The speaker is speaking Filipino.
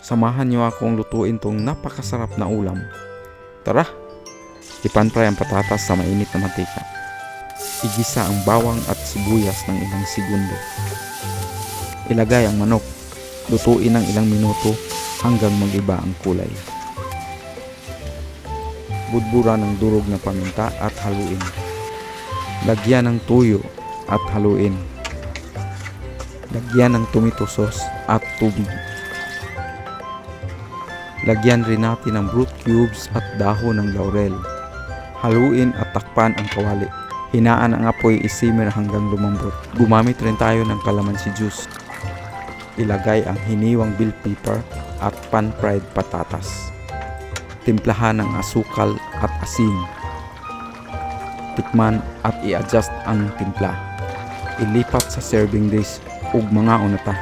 Samahan niyo akong lutuin tong napakasarap na ulam. Tara! Ipan-fry ang patatas sa mainit na mantika. Igisa ang bawang at sibuyas ng ilang segundo. Ilagay ang manok. Lutuin ng ilang minuto hanggang mag-iba ang kulay. Budburan ng durog na paminta at haluin. Lagyan ng tuyo at haluin. Lagyan ng tomato sauce at tubig. Lagyan rin natin ng fruit cubes at dahon ng laurel. Haluin at takpan ang kawali. Hinaan ang apoy isimmer hanggang lumambot. Gumamit rin tayo ng calamansi juice. Ilagay ang hiniwang bell pepper at pan-fried patatas. Timplahan ng asukal at asin. Tikman at i-adjust ang timpla. Ilipat sa serving dish ug mga unata.